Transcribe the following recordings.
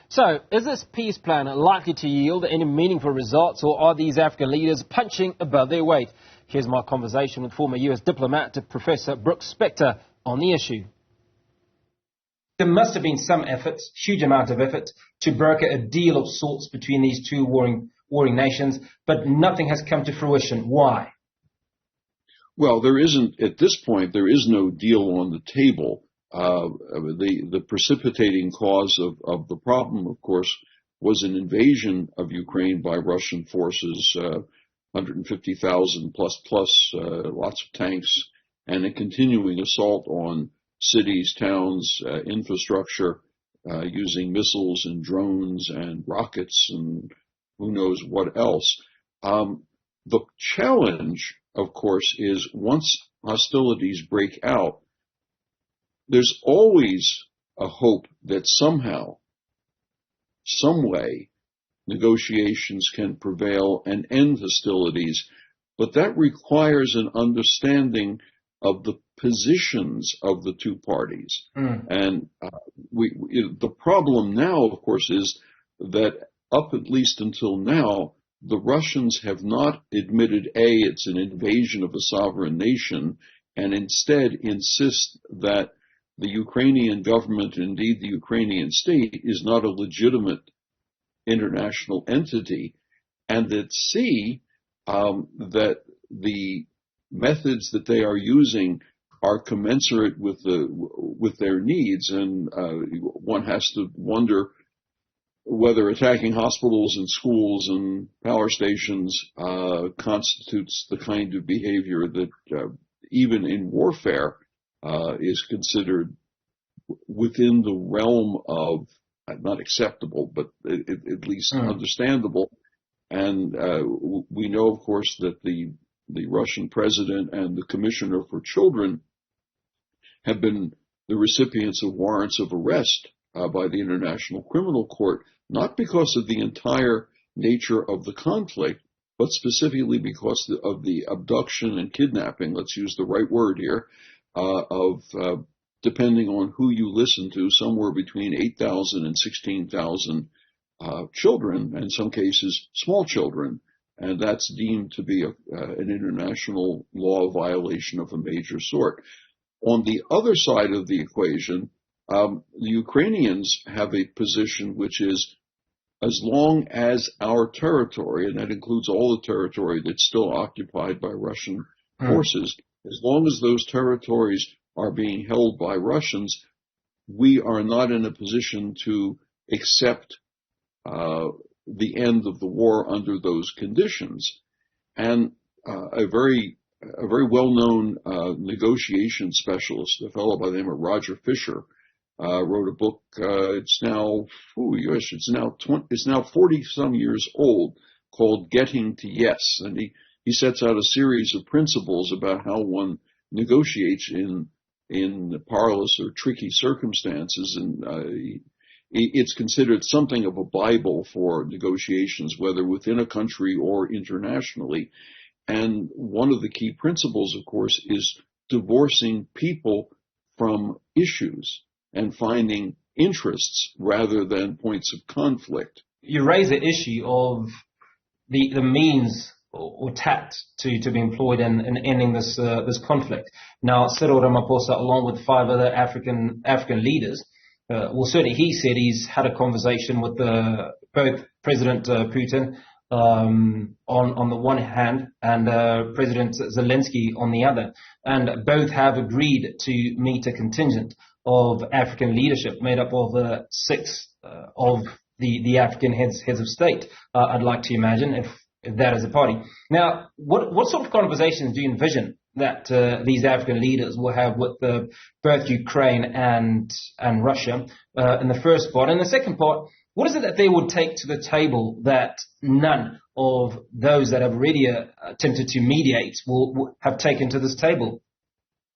So, is this peace plan likely to yield any meaningful results, or are these African leaders punching above their weight? Here's my conversation with former US diplomat Professor Brooks Spector on the issue. There must have been some effort, huge amount of effort, to broker a deal of sorts between these two warring nations, but nothing has come to fruition. Why? Well, there isn't, at this point, there is no deal on the table. The precipitating cause of the problem, of course, was an invasion of Ukraine by Russian forces, 150,000 plus, lots of tanks, and a continuing assault on cities, towns, infrastructure, using missiles and drones and rockets and who knows what else. The challenge, of course, is once hostilities break out, there's always a hope that somehow, some way, negotiations can prevail and end hostilities, but that requires an understanding of the positions of the two parties. And the problem now, of course, is that up at least until now, the Russians have not admitted, it's an invasion of a sovereign nation, and instead insist that the Ukrainian government, indeed the Ukrainian state, is not a legitimate international entity, and that that the methods that they are using are commensurate with their needs, and one has to wonder whether attacking hospitals and schools and power stations constitutes the kind of behavior that even in warfare is considered within the realm of not acceptable, but at least understandable. And we know, of course, that the Russian president and the Commissioner for Children have been the recipients of warrants of arrest by the International Criminal Court, not because of the entire nature of the conflict, but specifically because of the abduction and kidnapping, let's use the right word here, of depending on who you listen to, somewhere between 8,000 and 16,000 children, and in some cases small children, and that's deemed to be an international law violation of a major sort. On the other side of the equation, the Ukrainians have a position which is, as long as our territory, and that includes all the territory that's still occupied by Russian forces, as long as those territories are being held by Russians, we are not in a position to accept the end of the war under those conditions. And a very well-known negotiation specialist, a fellow by the name of Roger Fisher, wrote a book. It's now 40-some years old, called "Getting to Yes," and he sets out a series of principles about how one negotiates in perilous or tricky circumstances, and it's considered something of a Bible for negotiations, whether within a country or internationally. And one of the key principles, of course, is divorcing people from issues and finding interests rather than points of conflict. You raise the issue of the means or tact to be employed in ending this conflict. Now, Cyril Ramaphosa, along with 5 other African leaders, certainly he said he's had a conversation with both President Putin on the one hand and President Zelensky on the other, and both have agreed to meet a contingent of African leadership made up of 6 of the African heads of state, I'd like to imagine, if that is a party. Now, what sort of conversations do you envision that these African leaders will have with both Ukraine and Russia in the first part? And the second part, what is it that they would take to the table that none of those that have already attempted to mediate will have taken to this table?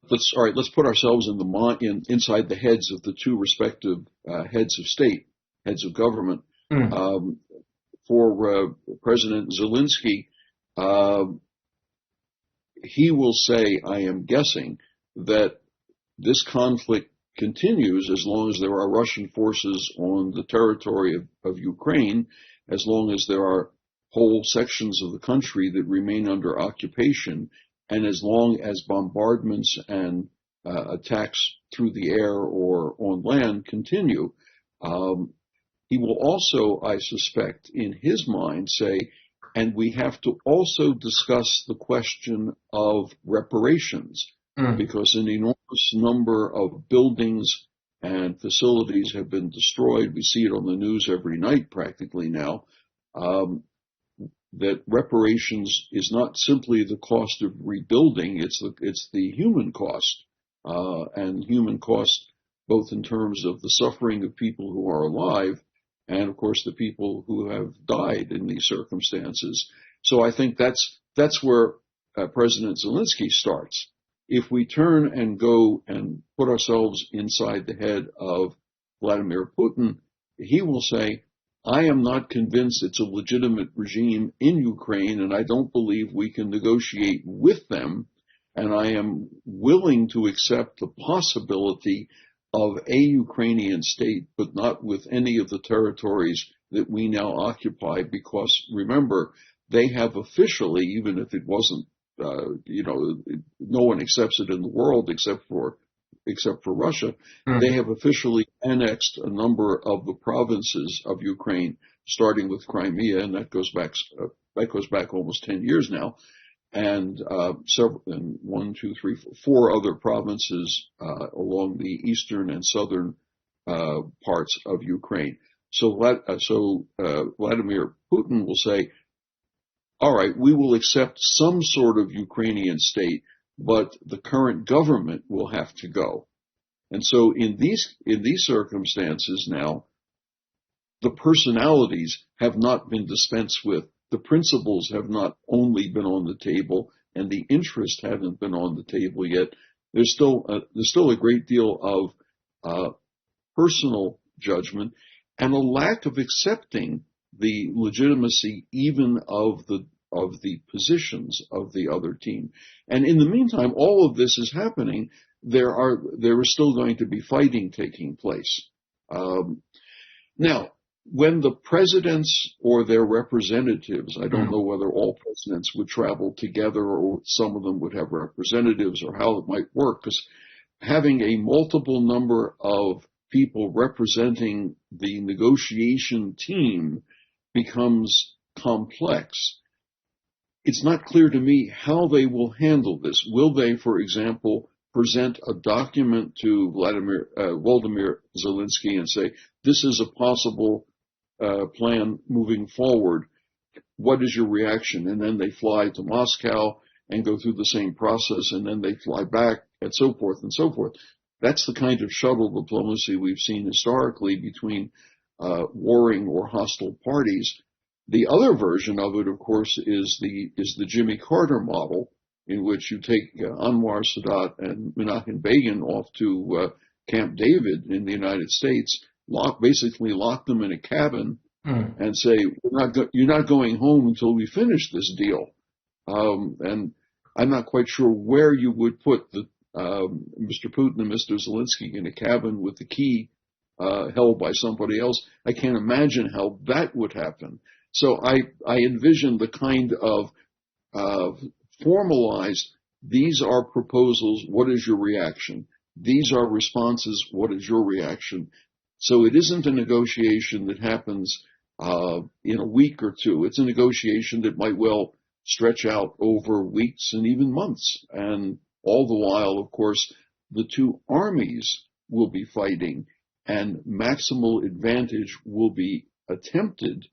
Let's put ourselves inside the heads of the two respective heads of state, heads of government. For President Zelensky, he will say, I am guessing, that this conflict continues as long as there are Russian forces on the territory of Ukraine, as long as there are whole sections of the country that remain under occupation, and as long as bombardments and attacks through the air or on land continue. He will also, I suspect, in his mind say, and we have to also discuss the question of reparations, because an enormous number of buildings and facilities have been destroyed. We see it on the news every night practically now, that reparations is not simply the cost of rebuilding, it's the human cost, and human cost both in terms of the suffering of people who are alive and, of course, the people who have died in these circumstances. So I think that's where President Zelensky starts. If we turn and go and put ourselves inside the head of Vladimir Putin, he will say, I am not convinced it's a legitimate regime in Ukraine, and I don't believe we can negotiate with them, and I am willing to accept the possibility of a Ukrainian state, but not with any of the territories that we now occupy, because remember, they have officially, even if it wasn't, no one accepts it in the world except for Russia, they have officially annexed a number of the provinces of Ukraine, starting with Crimea, and that goes back almost 10 years now, and four other provinces along the eastern and southern parts of Ukraine. So Vladimir Putin will say, all right, we will accept some sort of Ukrainian state, but the current government will have to go. And so in these circumstances now, the personalities have not been dispensed with. The principles have not only been on the table, and the interest haven't been on the table yet. There's still a great deal of personal judgment and a lack of accepting the legitimacy even of the positions of the other team. And in the meantime, all of this is happening. There is still going to be fighting taking place. Now, when the presidents or their representatives, I don't know whether all presidents would travel together or some of them would have representatives or how it might work, because having a multiple number of people representing the negotiation team becomes complex. It's not clear to me how they will handle this. Will they, for example, present a document to Volodymyr Zelensky and say, this is a possible plan moving forward. What is your reaction? And then they fly to Moscow and go through the same process, and then they fly back, and so forth and so forth. That's the kind of shuttle diplomacy we've seen historically between warring or hostile parties. The other version of it, of course, is the Jimmy Carter model, in which you take Anwar Sadat and Menachem Begin off to Camp David in the United States, basically lock them in a cabin and say, you're not going home until we finish this deal. And I'm not quite sure where you would put Mr. Putin and Mr. Zelensky in a cabin with the key held by somebody else. I can't imagine how that would happen. So I envision the kind of formalized, these are proposals, what is your reaction? These are responses, what is your reaction? So it isn't a negotiation that happens in a week or two. It's a negotiation that might well stretch out over weeks and even months. And all the while, of course, the two armies will be fighting, and maximal advantage will be attempted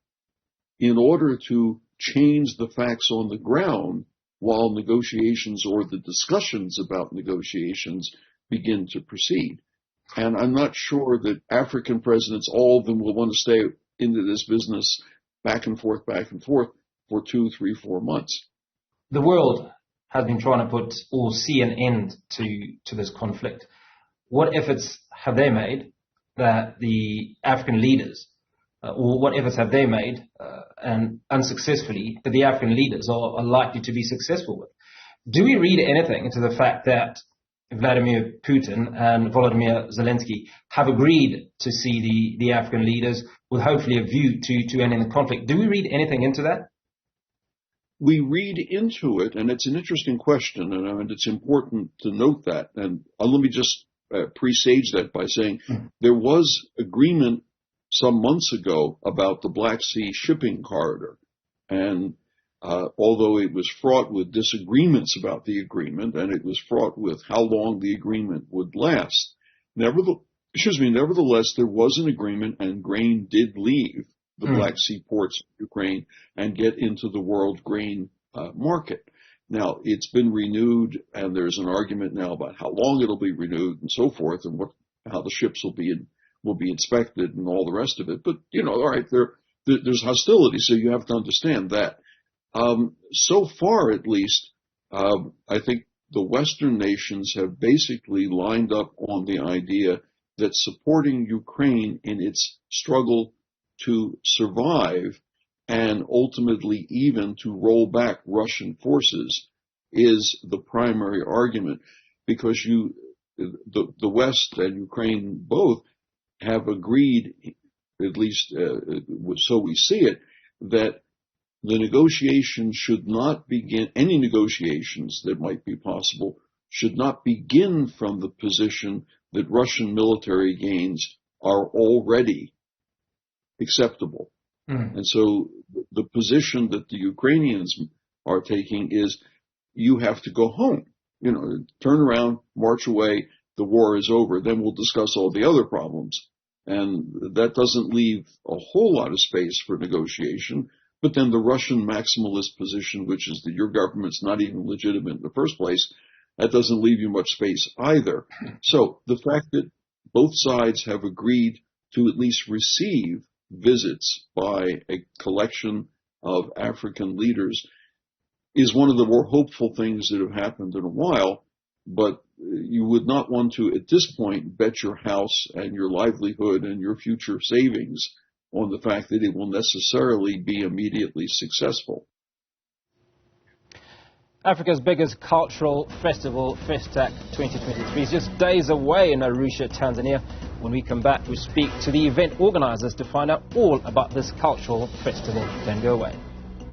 in order to change the facts on the ground while negotiations or the discussions about negotiations begin to proceed. And I'm not sure that African presidents, all of them, will want to stay into this business back and forth for 2, 3, 4 months. The world has been trying to see an end to this conflict. What efforts have they made that the African leaders, or what efforts have they made, and unsuccessfully, that the African leaders are likely to be successful with? Do we read anything into the fact that Vladimir Putin and Volodymyr Zelensky have agreed to see the African leaders with hopefully a view to ending the conflict. Do we read anything into that? We read into it, and it's an interesting question, and it's important to note that. And let me just presage that by saying there was agreement some months ago about the Black Sea shipping corridor. And although it was fraught with disagreements about the agreement, and it was fraught with how long the agreement would last, nevertheless, there was an agreement, and grain did leave the Black Sea ports of Ukraine and get into the world grain market. Now, it's been renewed, and there's an argument now about how long it'll be renewed and so forth, and how the ships will be inspected and all the rest of it. But, all right, there's hostility, so you have to understand that. So far, at least, I think the Western nations have basically lined up on the idea that supporting Ukraine in its struggle to survive and ultimately even to roll back Russian forces is the primary argument, because the West and Ukraine both have agreed, at least so we see it, that the negotiations should not begin, any negotiations that might be possible should not begin from the position that Russian military gains are already acceptable. And so the position that the Ukrainians are taking is, you have to go home, turn around, march away, the war is over, then we'll discuss all the other problems. And that doesn't leave a whole lot of space for negotiation. But then the Russian maximalist position, which is that your government's not even legitimate in the first place, that doesn't leave you much space either. So the fact that both sides have agreed to at least receive visits by a collection of African leaders is one of the more hopeful things that have happened in a while. But you would not want to, at this point, bet your house and your livelihood and your future savings on the fact that it will necessarily be immediately successful. Africa's biggest cultural festival, Festac 2023, is just days away in Arusha, Tanzania. When we come back, we speak to the event organizers to find out all about this cultural festival. Don't go away.